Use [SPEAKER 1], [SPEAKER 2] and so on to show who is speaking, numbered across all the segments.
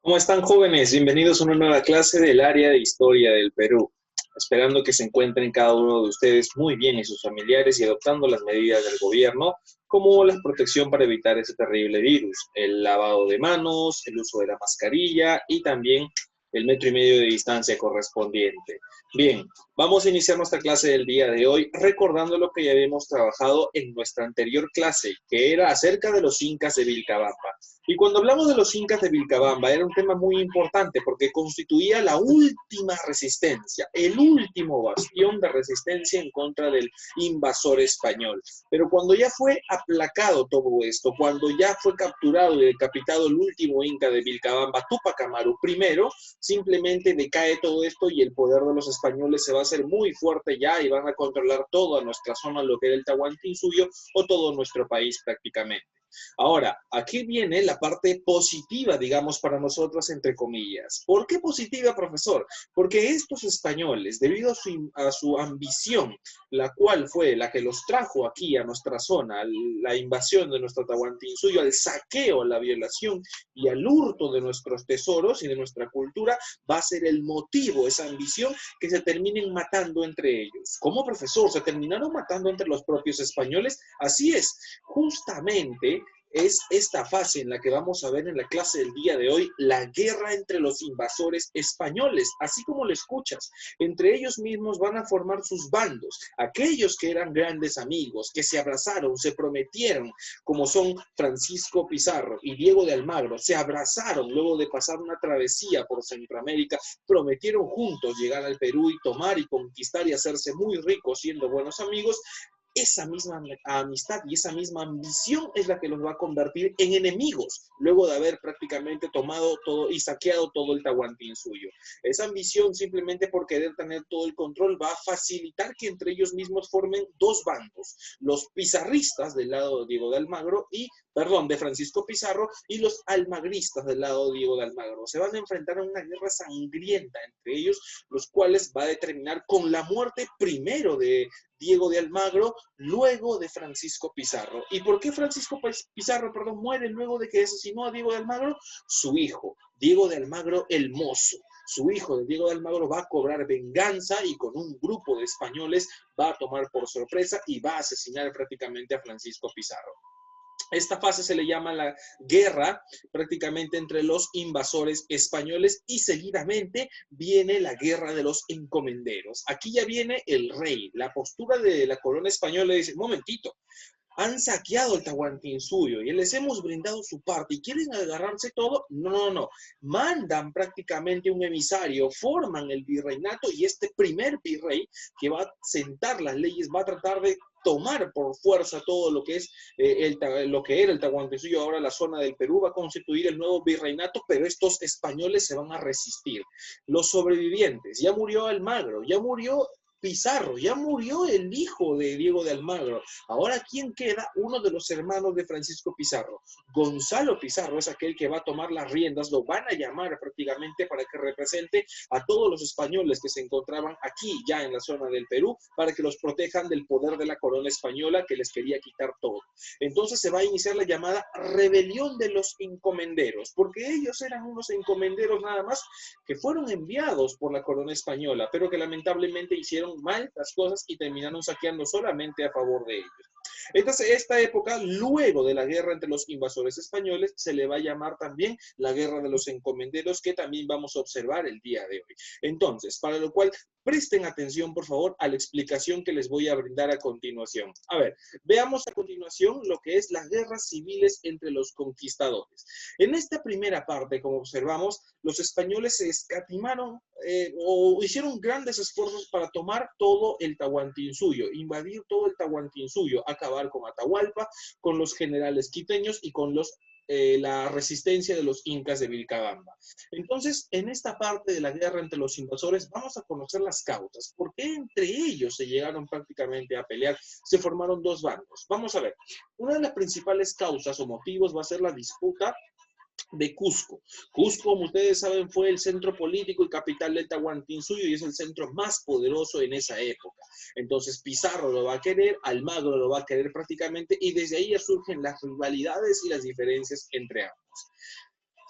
[SPEAKER 1] ¿Cómo están, jóvenes? Bienvenidos a una nueva clase del área de historia del Perú. Esperando que se encuentren cada uno de ustedes muy bien y sus familiares y adoptando las medidas del gobierno, como la protección para evitar ese terrible virus, el lavado de manos, el uso de la mascarilla y también el 1,5 metros de distancia correspondiente. Bien, vamos a iniciar nuestra clase del día de hoy recordando lo que ya habíamos trabajado en nuestra anterior clase, que era acerca de los incas de Vilcabamba. Y cuando hablamos de los incas de Vilcabamba, era un tema muy importante porque constituía la última resistencia, el último bastión de resistencia en contra del invasor español. Pero cuando ya fue aplacado todo esto, cuando ya fue capturado y decapitado el último inca de Vilcabamba, Túpac Amaru I, simplemente decae todo esto y el poder de los españoles se va a hacer muy fuerte ya y van a controlar toda nuestra zona, lo que era el Tahuantinsuyo o todo nuestro país prácticamente. Ahora, aquí viene la parte positiva, digamos, para nosotros, entre comillas. ¿Por qué positiva, profesor? Porque estos españoles, debido a su ambición, la cual fue la que los trajo aquí a nuestra zona, la invasión de nuestro Tahuantinsuyo, al saqueo, a la violación y al hurto de nuestros tesoros y de nuestra cultura, va a ser el motivo, esa ambición, que se terminen matando entre ellos. ¿Cómo, profesor? ¿Se terminaron matando entre los propios españoles? Así es, justamente es esta fase en la que vamos a ver en la clase del día de hoy la guerra entre los invasores españoles, así como lo escuchas. Entre ellos mismos van a formar sus bandos, aquellos que eran grandes amigos, que se abrazaron, se prometieron, como son Francisco Pizarro y Diego de Almagro, se abrazaron luego de pasar una travesía por Centroamérica, prometieron juntos llegar al Perú y tomar y conquistar y hacerse muy ricos siendo buenos amigos. Esa misma amistad y esa misma ambición es la que los va a convertir en enemigos, luego de haber prácticamente tomado todo y saqueado todo el Tahuantinsuyo. Esa ambición, simplemente por querer tener todo el control, va a facilitar que entre ellos mismos formen dos bandos, los pizarristas del lado de Diego de Almagro de Francisco Pizarro, y los almagristas del lado de Diego de Almagro. Se van a enfrentar a una guerra sangrienta entre ellos, los cuales va a determinar con la muerte primero de Diego de Almagro, luego de Francisco Pizarro. ¿Y por qué Francisco Pizarro, muere luego de que asesinó a Diego de Almagro? Su hijo, Diego de Almagro el Mozo. Su hijo de Diego de Almagro va a cobrar venganza y con un grupo de españoles va a tomar por sorpresa y va a asesinar prácticamente a Francisco Pizarro. Esta fase se le llama la guerra prácticamente entre los invasores españoles y seguidamente viene la guerra de los encomenderos. Aquí ya viene el rey. La postura de la corona española dice, momentito, han saqueado el Tahuantinsuyo y les hemos brindado su parte y quieren agarrarse todo. No, no, no. Mandan prácticamente un emisario, forman el virreinato y este primer virrey que va a sentar las leyes, va a tratar de tomar por fuerza todo lo que es lo que era el Tahuantinsuyo, ahora la zona del Perú, va a constituir el nuevo virreinato, pero estos españoles se van a resistir. Los sobrevivientes, ya murió Almagro, ya murió Pizarro, ya murió el hijo de Diego de Almagro. Ahora, ¿quién queda? Uno de los hermanos de Francisco Pizarro. Gonzalo Pizarro es aquel que va a tomar las riendas, lo van a llamar prácticamente para que represente a todos los españoles que se encontraban aquí, ya en la zona del Perú, para que los protejan del poder de la corona española que les quería quitar todo. Entonces se va a iniciar la llamada rebelión de los encomenderos, porque ellos eran unos encomenderos nada más que fueron enviados por la corona española, pero que lamentablemente hicieron mal las cosas y terminaron saqueando solamente a favor de ellos. Entonces, esta época, luego de la guerra entre los invasores españoles, se le va a llamar también la guerra de los encomenderos, que también vamos a observar el día de hoy. Entonces, para lo cual, presten atención, por favor, a la explicación que les voy a brindar a continuación. A ver, veamos a continuación lo que es las guerras civiles entre los conquistadores. En esta primera parte, como observamos, los españoles se escatimaron o hicieron grandes esfuerzos para tomar todo el Tahuantinsuyo, invadir todo el Tahuantinsuyo, acabar con Atahualpa, con los generales quiteños y con la resistencia de los incas de Vilcabamba. Entonces, en esta parte de la guerra entre los invasores, vamos a conocer las causas. ¿Por qué entre ellos se llegaron prácticamente a pelear? Se formaron dos bandos. Vamos a ver. Una de las principales causas o motivos va a ser la disputa de Cusco. Cusco, como ustedes saben, fue el centro político y capital del Tahuantinsuyo y es el centro más poderoso en esa época. Entonces Pizarro lo va a querer, Almagro lo va a querer prácticamente y desde ahí ya surgen las rivalidades y las diferencias entre ambos.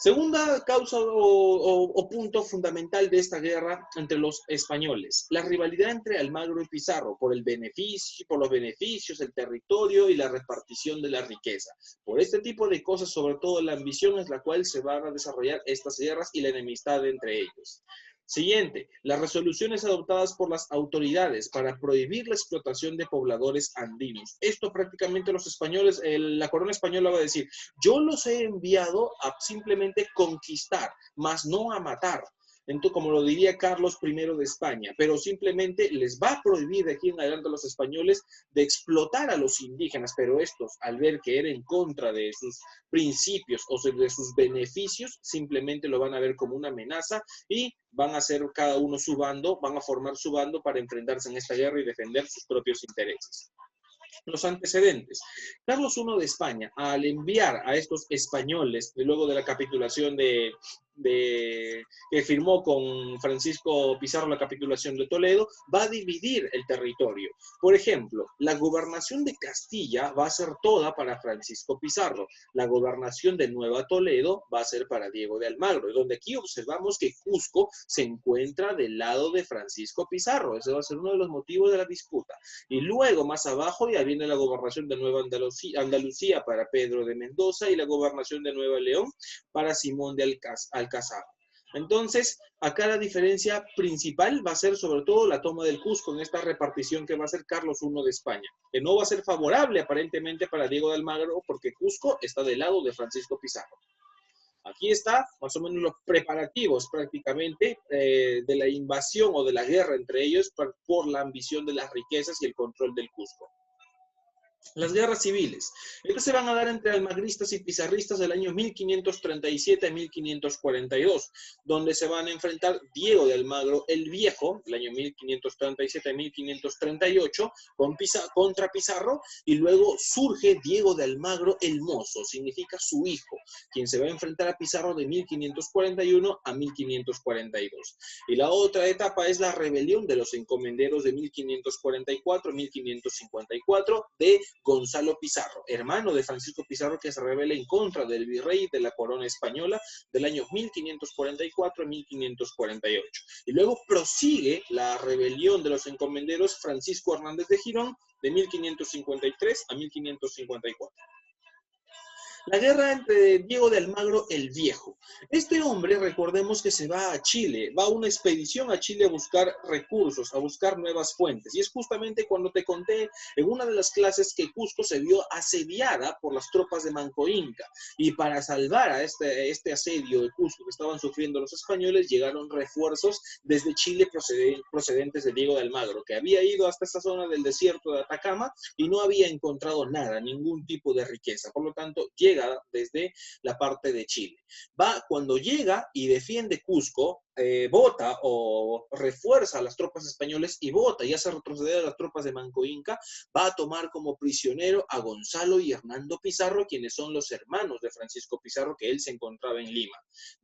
[SPEAKER 1] Segunda causa o punto fundamental de esta guerra entre los españoles, la rivalidad entre Almagro y Pizarro por los beneficios, el territorio y la repartición de la riqueza. Por este tipo de cosas, sobre todo la ambición es la cual se van a desarrollar estas guerras y la enemistad entre ellos. Siguiente, las resoluciones adoptadas por las autoridades para prohibir la explotación de pobladores andinos. Esto prácticamente los españoles, la corona española va a decir, yo los he enviado a simplemente conquistar, mas no a matar. Entonces, como lo diría Carlos I de España, pero simplemente les va a prohibir de aquí en adelante a los españoles de explotar a los indígenas, pero estos, al ver que era en contra de sus principios o de sus beneficios, simplemente lo van a ver como una amenaza y van a hacer cada uno su bando, van a formar su bando para enfrentarse en esta guerra y defender sus propios intereses. Los antecedentes. Carlos I de España, al enviar a estos españoles, luego de la capitulación que firmó con Francisco Pizarro la capitulación de Toledo, va a dividir el territorio. Por ejemplo, la gobernación de Castilla va a ser toda para Francisco Pizarro. La gobernación de Nueva Toledo va a ser para Diego de Almagro, donde aquí observamos que Cusco se encuentra del lado de Francisco Pizarro. Ese va a ser uno de los motivos de la disputa. Y luego, más abajo, ya viene la gobernación de Nueva Andalucía para Pedro de Mendoza y la gobernación de Nueva León para Simón de Alcázar. Entonces, acá la diferencia principal va a ser sobre todo la toma del Cusco en esta repartición que va a hacer Carlos I de España, que no va a ser favorable aparentemente para Diego de Almagro porque Cusco está del lado de Francisco Pizarro. Aquí está más o menos los preparativos prácticamente de la invasión o de la guerra entre ellos por la ambición de las riquezas y el control del Cusco. Las guerras civiles. Estas se van a dar entre almagristas y pizarristas del año 1537 a 1542, donde se van a enfrentar Diego de Almagro el Viejo, del año 1537 a 1538, contra Pizarro, y luego surge Diego de Almagro el Mozo, significa su hijo, quien se va a enfrentar a Pizarro de 1541 a 1542. Y la otra etapa es la rebelión de los encomenderos de 1544 a 1554 de Gonzalo Pizarro, hermano de Francisco Pizarro, que se rebela en contra del virrey de la corona española del año 1544 a 1548. Y luego prosigue la rebelión de los encomenderos Francisco Hernández de Girón de 1553 a 1554. La guerra entre Diego de Almagro el Viejo. Este hombre, recordemos que se va a Chile, va a una expedición a Chile a buscar recursos, a buscar nuevas fuentes. Y es justamente cuando te conté en una de las clases que Cusco se vio asediada por las tropas de Manco Inca. Y para salvar a este asedio de Cusco que estaban sufriendo los españoles, llegaron refuerzos desde Chile procedentes de Diego de Almagro, que había ido hasta esta zona del desierto de Atacama y no había encontrado nada, ningún tipo de riqueza. Por lo tanto, llega desde la parte de Chile. Cuando llega y defiende Cusco, vota o refuerza a las tropas españolas y vota y hace retroceder a las tropas de Manco Inca, va a tomar como prisionero a Gonzalo y Hernando Pizarro, quienes son los hermanos de Francisco Pizarro, que él se encontraba en Lima.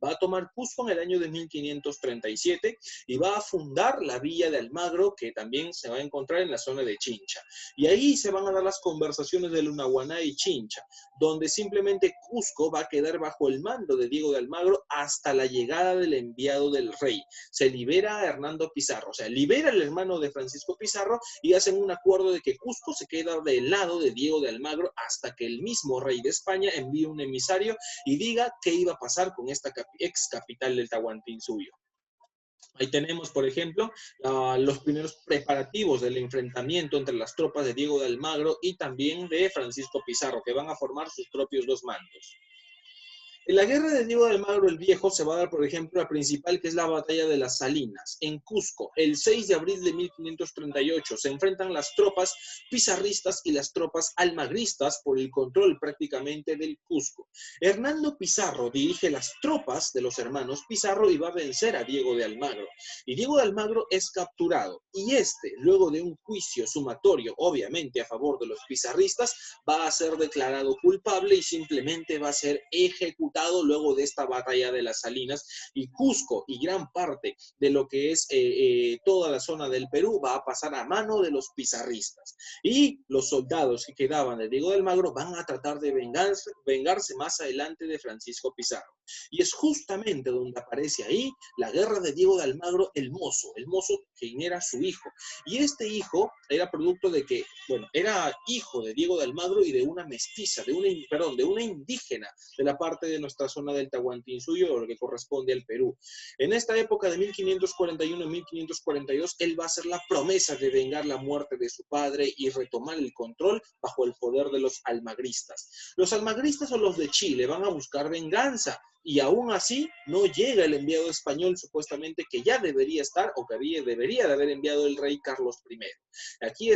[SPEAKER 1] Va a tomar Cusco en el año de 1537 y va a fundar la villa de Almagro, que también se va a encontrar en la zona de Chincha. Y ahí se van a dar las conversaciones de Lunahuaná y Chincha, donde simplemente Cusco va a quedar bajo el mando de Diego de Almagro hasta la llegada del enviado del rey. Se libera a Hernando Pizarro, o sea, libera al hermano de Francisco Pizarro y hacen un acuerdo de que Cusco se queda del lado de Diego de Almagro hasta que el mismo rey de España envíe un emisario y diga qué iba a pasar con esta ex capital del Tahuantinsuyo. Ahí tenemos, por ejemplo, los primeros preparativos del enfrentamiento entre las tropas de Diego de Almagro y también de Francisco Pizarro, que van a formar sus propios dos mandos. En la guerra de Diego de Almagro el Viejo se va a dar, por ejemplo, la principal, que es la batalla de las Salinas. En Cusco, el 6 de abril de 1538, se enfrentan las tropas pizarristas y las tropas almagristas por el control prácticamente del Cusco. Hernando Pizarro dirige las tropas de los hermanos Pizarro y va a vencer a Diego de Almagro. Y Diego de Almagro es capturado. Y luego de un juicio sumatorio, obviamente a favor de los pizarristas, va a ser declarado culpable y simplemente va a ser ejecutado luego de esta batalla de las Salinas, y Cusco y gran parte de lo que es toda la zona del Perú va a pasar a mano de los pizarristas. Y los soldados que quedaban de Diego de Almagro van a tratar de vengarse más adelante de Francisco Pizarro. Y es justamente donde aparece ahí la guerra de Diego de Almagro el mozo quien era su hijo. Y este hijo era producto de que, bueno, era hijo de Diego de Almagro y de una mestiza, de una indígena de la parte de nuestra zona del Tahuantinsuyo, o lo que corresponde al Perú. En esta época de 1541 a 1542, él va a hacer la promesa de vengar la muerte de su padre y retomar el control bajo el poder de los almagristas. Los almagristas o los de Chile van a buscar venganza, y aún así no llega el enviado español supuestamente que ya debería estar o que debería de haber enviado el rey Carlos I. Aquí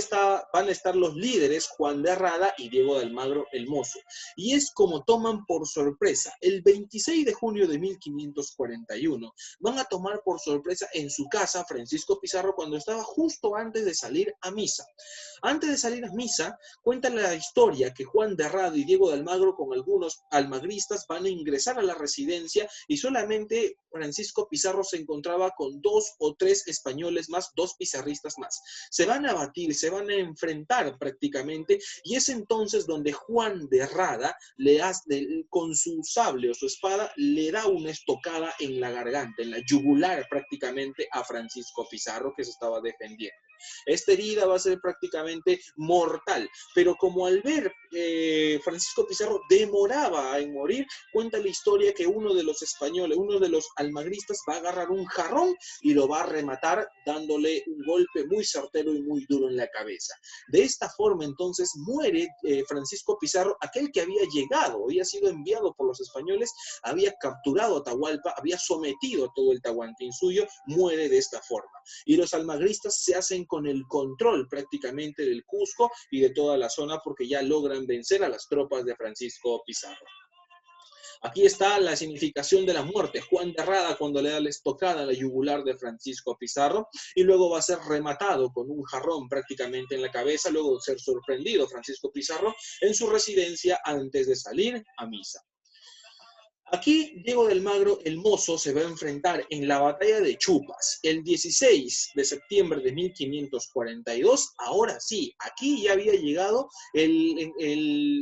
[SPEAKER 1] van a estar los líderes Juan de Rada y Diego de Almagro el Mozo. Y es como toman por sorpresa. El 26 de junio de 1541 van a tomar por sorpresa en su casa Francisco Pizarro cuando estaba justo antes de salir a misa. Antes de salir a misa, cuenta la historia que Juan de Rada y Diego de Almagro con algunos almagristas van a ingresar a la residencia y solamente Francisco Pizarro se encontraba con 2 o 3 españoles más, 2 pizarristas más. Se van a batir, se van a enfrentar prácticamente, y es entonces donde Juan de Rada con su sable o su espada le da una estocada en la garganta, en la yugular prácticamente a Francisco Pizarro, que se estaba defendiendo. Esta herida va a ser prácticamente mortal, pero como al ver Francisco Pizarro demoraba en morir, cuenta la historia que uno de los españoles, uno de los almagristas va a agarrar un jarrón y lo va a rematar dándole un golpe muy certero y muy duro en la cabeza. De esta forma entonces muere Francisco Pizarro, aquel que había llegado, había sido enviado por los españoles, había capturado Atahualpa, había sometido a todo el Tahuantinsuyo, muere de esta forma. Y los almagristas se hacen con el control prácticamente del Cusco y de toda la zona porque ya logran vencer a las tropas de Francisco Pizarro. Aquí está la significación de la muerte. Juan de Rada cuando le da la estocada a la yugular de Francisco Pizarro, y luego va a ser rematado con un jarrón prácticamente en la cabeza, luego de ser sorprendido Francisco Pizarro en su residencia antes de salir a misa. Aquí Diego de Almagro el Mozo se va a enfrentar en la batalla de Chupas el 16 de septiembre de 1542. Ahora sí, aquí ya había llegado el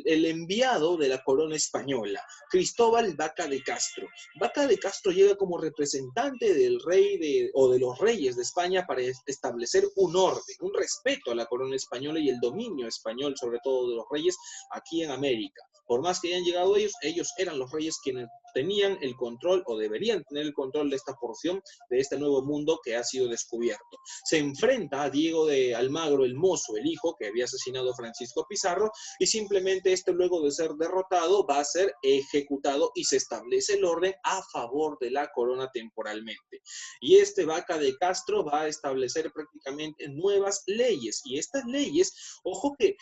[SPEAKER 1] enviado de la corona española, Cristóbal Vaca de Castro. Vaca de Castro llega como representante del rey o de los reyes de España para establecer un orden, un respeto a la corona española y el dominio español, sobre todo de los reyes aquí en América. Por más que hayan llegado ellos eran los reyes quienes tenían el control o deberían tener el control de esta porción de este nuevo mundo que ha sido descubierto. Se enfrenta a Diego de Almagro el Mozo, el hijo que había asesinado a Francisco Pizarro, y simplemente luego de ser derrotado va a ser ejecutado y se establece el orden a favor de la corona temporalmente. Y Vaca de Castro va a establecer prácticamente nuevas leyes, y estas leyes, ojo que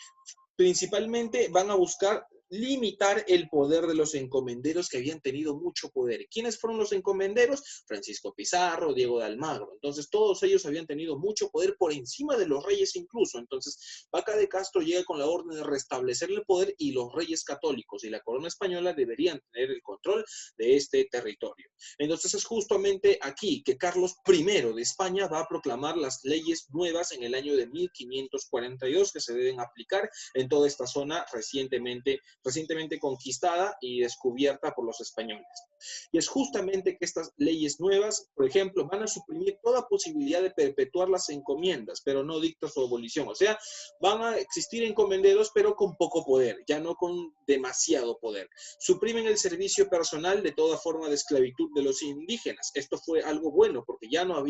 [SPEAKER 1] principalmente van a buscar limitar el poder de los encomenderos que habían tenido mucho poder. ¿Quiénes fueron los encomenderos? Francisco Pizarro, Diego de Almagro. Entonces, todos ellos habían tenido mucho poder por encima de los reyes incluso. Entonces, Vaca de Castro llega con la orden de restablecer el poder y los reyes católicos y la corona española deberían tener el control de este territorio. Entonces, es justamente aquí que Carlos I de España va a proclamar las leyes nuevas en el año de 1542 que se deben aplicar en toda esta zona recientemente conquistada y descubierta por los españoles. Y es justamente que estas leyes nuevas, por ejemplo, van a suprimir toda posibilidad de perpetuar las encomiendas, pero no dicta su abolición. O sea, van a existir encomenderos, pero con poco poder, ya no con demasiado poder. Suprimen el servicio personal de toda forma de esclavitud de los indígenas. Esto fue algo bueno, porque ya no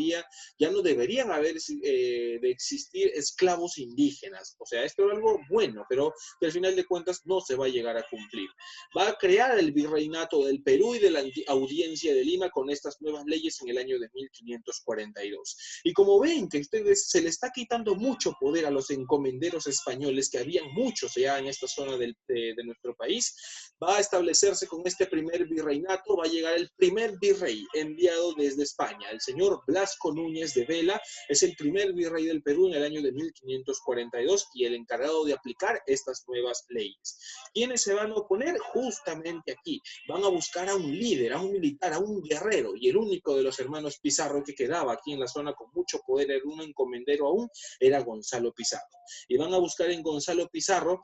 [SPEAKER 1] deberían haber de existir esclavos indígenas. O sea, esto era algo bueno, pero que al final de cuentas no se va a llegar a cumplir. Va a crear el virreinato del Perú y de la audiencia de Lima con estas nuevas leyes en el año de 1542. Y como ven que se le está quitando mucho poder a los encomenderos españoles, que habían muchos ya en esta zona de nuestro país, va a establecerse con este primer virreinato, va a llegar el primer virrey enviado desde España, el señor Blasco Núñez de Vela, es el primer virrey del Perú en el año de 1542 y el encargado de aplicar estas nuevas leyes. ¿Quiénes se van a oponer? Justamente aquí. Van a buscar a un líder, a un militar, a un guerrero, y el único de los hermanos Pizarro que quedaba aquí en la zona con mucho poder, era un encomendero aún, era Gonzalo Pizarro. Y van a buscar en Gonzalo Pizarro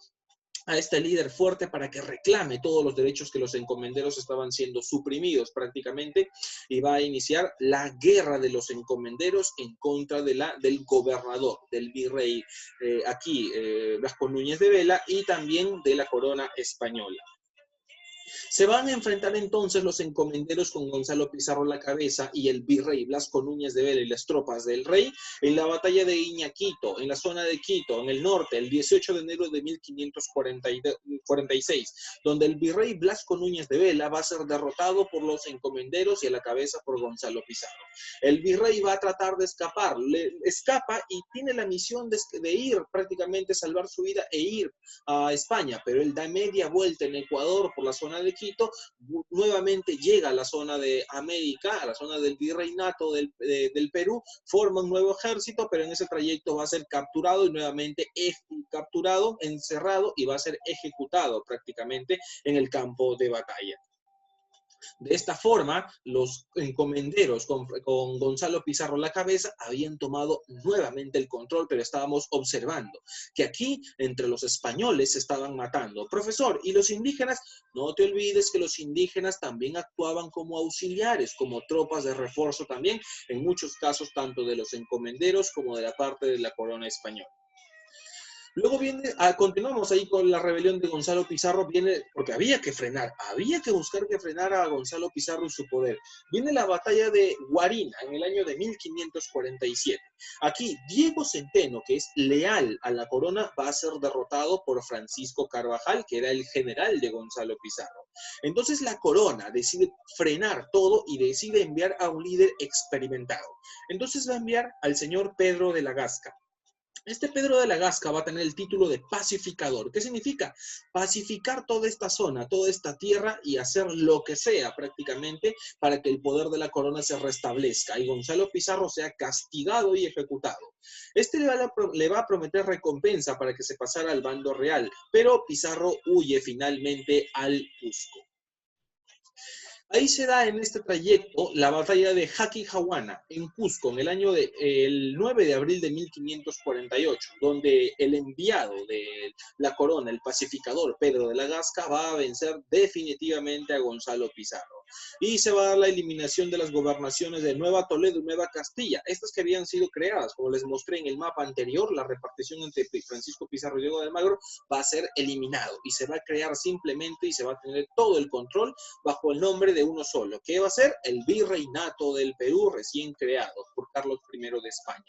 [SPEAKER 1] a este líder fuerte para que reclame todos los derechos que los encomenderos estaban siendo suprimidos prácticamente, y va a iniciar la guerra de los encomenderos en contra del gobernador, del virrey Blasco Núñez de Vela, y también de la corona española. Se van a enfrentar entonces los encomenderos con Gonzalo Pizarro a la cabeza y el virrey Blasco Núñez de Vela y las tropas del rey en la batalla de Iñaquito, en la zona de Quito, en el norte, el 18 de enero de 1546, donde el virrey Blasco Núñez de Vela va a ser derrotado por los encomenderos y a la cabeza por Gonzalo Pizarro. El virrey va a tratar de escapar, escapa y tiene la misión de ir prácticamente, salvar su vida e ir a España, pero él da media vuelta en Ecuador por la zona de Quito, nuevamente llega a la zona de América, a la zona del virreinato del Perú, forma un nuevo ejército, pero en ese trayecto va a ser capturado y nuevamente capturado, encerrado, y va a ser ejecutado prácticamente en el campo de batalla. De esta forma, los encomenderos con Gonzalo Pizarro a la cabeza habían tomado nuevamente el control, pero estábamos observando que aquí entre los españoles se estaban matando. Profesor, ¿y los indígenas? No te olvides que los indígenas también actuaban como auxiliares, como tropas de refuerzo también, en muchos casos tanto de los encomenderos como de la parte de la corona española. Luego continuamos ahí con la rebelión de Gonzalo Pizarro, porque había que buscar que frenar a Gonzalo Pizarro y su poder. Viene la batalla de Guarina en el año de 1547. Aquí Diego Centeno, que es leal a la corona, va a ser derrotado por Francisco Carvajal, que era el general de Gonzalo Pizarro. Entonces la corona decide frenar todo y decide enviar a un líder experimentado. Entonces va a enviar al señor Pedro de la Gasca. Este Pedro de la Gasca va a tener el título de pacificador. ¿Qué significa? Pacificar toda esta zona, toda esta tierra y hacer lo que sea prácticamente para que el poder de la corona se restablezca y Gonzalo Pizarro sea castigado y ejecutado. Este le va a prometer recompensa para que se pasara al bando real, pero Pizarro huye finalmente al Cusco. Ahí se da en este trayecto la batalla de Jaquijahuana, en Cusco, en el año el 9 de abril de 1548, donde el enviado de la corona, el pacificador Pedro de la Gasca, va a vencer definitivamente a Gonzalo Pizarro. Y se va a dar la eliminación de las gobernaciones de Nueva Toledo y Nueva Castilla, estas que habían sido creadas, como les mostré en el mapa anterior, la repartición entre Francisco Pizarro y Diego de Almagro va a ser eliminado y se va a crear simplemente y se va a tener todo el control bajo el nombre de uno solo, que va a ser el virreinato del Perú recién creado por Carlos I de España.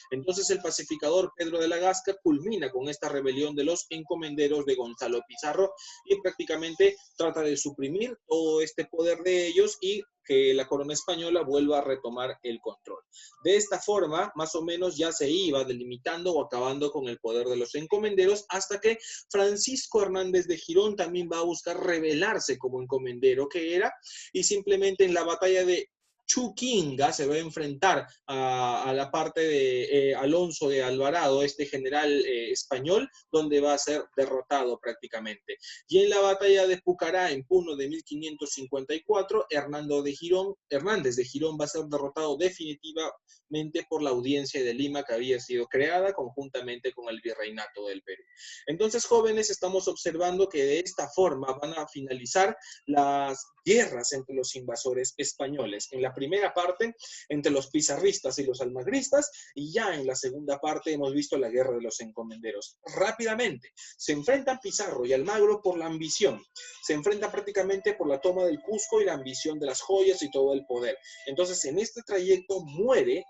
[SPEAKER 1] Entonces el pacificador Pedro de la Gasca culmina con esta rebelión de los encomenderos de Gonzalo Pizarro y prácticamente trata de suprimir todo este poder de ellos y que la corona española vuelva a retomar el control. De esta forma, más o menos ya se iba delimitando o acabando con el poder de los encomenderos hasta que Francisco Hernández de Girón también va a buscar rebelarse como encomendero que era y simplemente en la batalla de Chuquinga se va a enfrentar a la parte de Alonso de Alvarado, este general español, donde va a ser derrotado prácticamente. Y en la batalla de Pucará, en Puno de 1554, Hernández de Girón va a ser derrotado definitivamente por la audiencia de Lima que había sido creada conjuntamente con el virreinato del Perú. Entonces, jóvenes, estamos observando que de esta forma van a finalizar las guerras entre los invasores españoles. En la primera parte, entre los pizarristas y los almagristas, y ya en la segunda parte hemos visto la guerra de los encomenderos. Rápidamente, se enfrentan Pizarro y Almagro por la ambición. Se enfrentan prácticamente por la toma del Cusco y la ambición de las joyas y todo el poder. Entonces, en este trayecto muere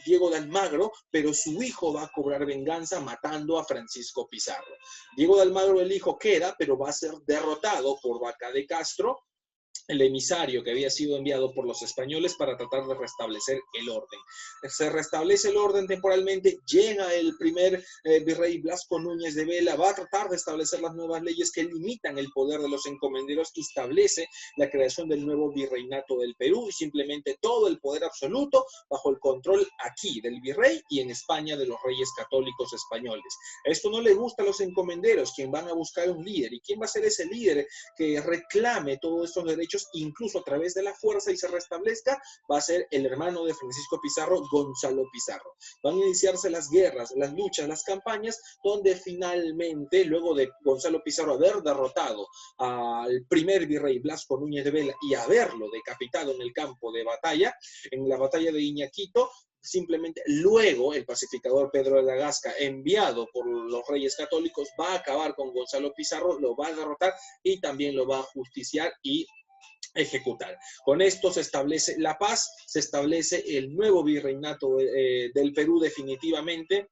[SPEAKER 1] Diego de Almagro, pero su hijo va a cobrar venganza matando a Francisco Pizarro. Diego de Almagro, el hijo, queda, pero va a ser derrotado por Vaca de Castro, el emisario que había sido enviado por los españoles para tratar de restablecer el orden. Se restablece el orden temporalmente, llega el primer virrey Blasco Núñez de Vela, va a tratar de establecer las nuevas leyes que limitan el poder de los encomenderos y establece la creación del nuevo virreinato del Perú y simplemente todo el poder absoluto bajo el control aquí del virrey y en España de los reyes católicos españoles. Esto no le gusta a los encomenderos, quien van a buscar un líder. ¿Y quién va a ser ese líder que reclame todos estos derechos derechos, incluso a través de la fuerza, y se restablezca, va a ser el hermano de Francisco Pizarro, Gonzalo Pizarro. Van a iniciarse las guerras, las luchas, las campañas, donde finalmente, luego de Gonzalo Pizarro haber derrotado al primer virrey Blasco Núñez de Vela y haberlo decapitado en el campo de batalla, en la batalla de Iñaquito, simplemente luego el pacificador Pedro de la Gasca, enviado por los reyes católicos, va a acabar con Gonzalo Pizarro, lo va a derrotar y también lo va a justiciar y ejecutar. Con esto se establece la paz, se establece el nuevo virreinato del Perú definitivamente.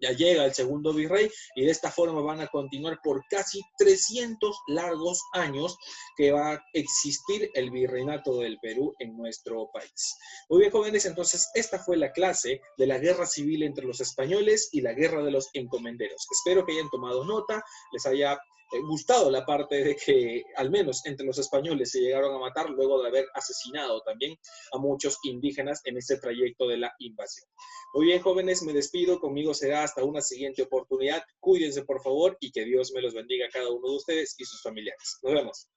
[SPEAKER 1] Ya llega el segundo virrey y de esta forma van a continuar por casi 300 largos años que va a existir el virreinato del Perú en nuestro país. Muy bien, jóvenes, entonces esta fue la clase de la guerra civil entre los españoles y la guerra de los encomenderos. Espero que hayan tomado nota, les haya gustado la parte de que al menos entre los españoles se llegaron a matar luego de haber asesinado también a muchos indígenas en este trayecto de la invasión. Muy bien, jóvenes, me despido. Conmigo será hasta una siguiente oportunidad. Cuídense, por favor, y que Dios me los bendiga a cada uno de ustedes y sus familiares. Nos vemos.